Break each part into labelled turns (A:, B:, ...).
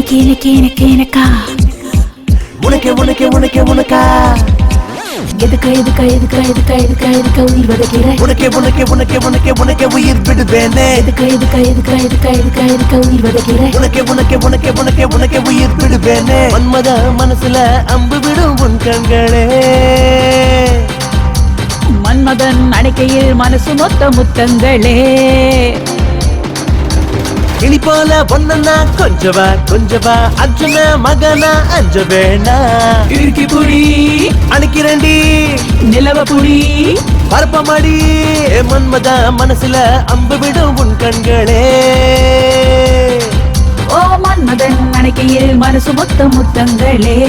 A: எனக்கா
B: உனக்கே உனக்கே உனக்கே உனக்கா
A: எதுக்கா உயிர் வதைக்கிற
B: உனக்கே உனக்கே உனக்கே உனக்கே உனக்கே உயிர் விடுவேனே
A: எதுக்கா உயிர் வதைக்கிற
B: உனக்கே உனக்கே உனக்கே உனக்கே உனக்கே உயிர் விடுவேனே மன்மத மனசுல அம்பு விடும் உன் கண்களே
A: மன்மதன் அணைக்கையில் மனசு மொத்த முத்தங்களே
B: இனி போல பொண்ணா கொஞ்சவா அர்ஜுன மகனா அஞ்ச வேணா
A: இறுக்கி புடி
B: அணைக்கிறண்டி
A: நிலவ புடி
B: பரப்பமாடி மன்மத மனசுல அம்பு விடும் உன் கண்களே
A: ஓ மன்மதன் அணைக்கையில் மனசு மொத்த முத்தங்களே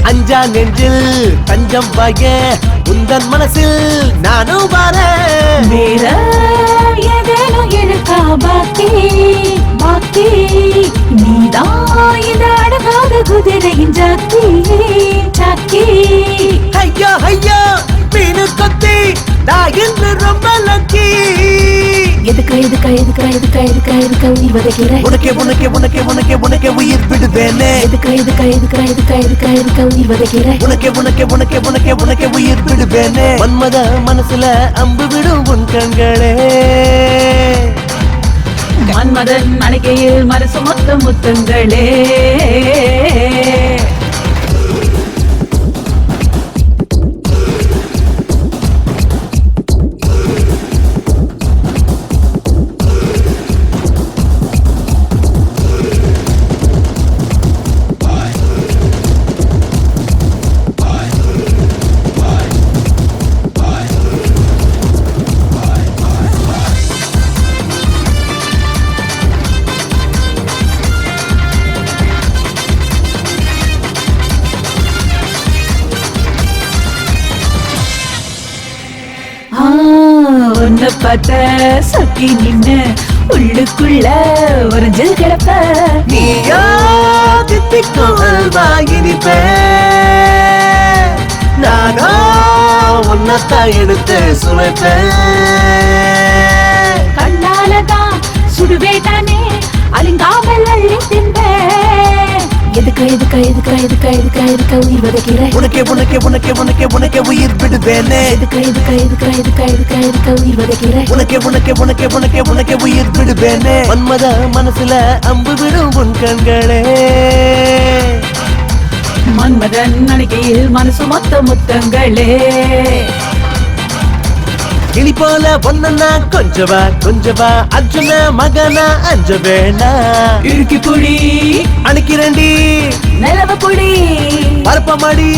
B: அஞ்சா நெஞ்சில் தஞ்சம் வாய உந்தன் மனசில் நானும் வரேன்
A: வேற ஏதேனும் எனக்கா பாக்கி நீதான் இந்த அடங்காத குதிரையின் சாக்கி
B: ஐயோ ஐயோ மீனு கொத்தி நான் இன்று ரொம்ப லக்கி
A: எதுக்கா உயிர் வதைக்கிற
B: உனக்கே உனக்கே உனக்கே உனக்கே உனக்கே உயிர் விடுவேனே
A: எதுக்கா உயிர் வதைக்கிற
B: உனக்கே உனக்கே உனக்கே உனக்கே உனக்கே உயிர் விடுவேனே மன்மத மனசுல அம்பு விடும் உன் கண்களே
A: மன்மதன் அணைக்கையில் மனசு மொத்த முத்தங்களே உன்னை பார்த்த சக்கி நின்னு உள்ளுக்குள்ள ஒரு ஜல் கிடப்ப
B: நீயோ தித்திக்கும் அல்வா இனிப்பே நானோ உன்னத்தான் எடுத்து சுமைப்பேன்
A: கண்ணாலதான் சுடுவேட்டானே அலிங்காமல் அள்ளி தின்பேன் எதுக்கா உயிர் வதைக்கிற
B: உனக்கே உனக்கே உனக்கே உனக்கே உனக்கே உயிர் விடுவேனே
A: எதுக்கா உயிர் வதைக்கிற
B: உனக்கே உனக்கே உனக்கே உனக்கே உனக்கே உயிர் விடுவேனே மன்மத மனசுல அம்பு விடும் உன் கண்களே
A: மன்மதன் அணைக்கையில் மனசு மொத்த முத்தங்களே
B: இனி போல பொண்ணா கொஞ்சவா அர்ஜுன மகனா அஞ்ச வேணா
A: இறுக்கி புடி
B: அணைக்கிறண்டி
A: நிலவ புடி
B: பரப்பமாடி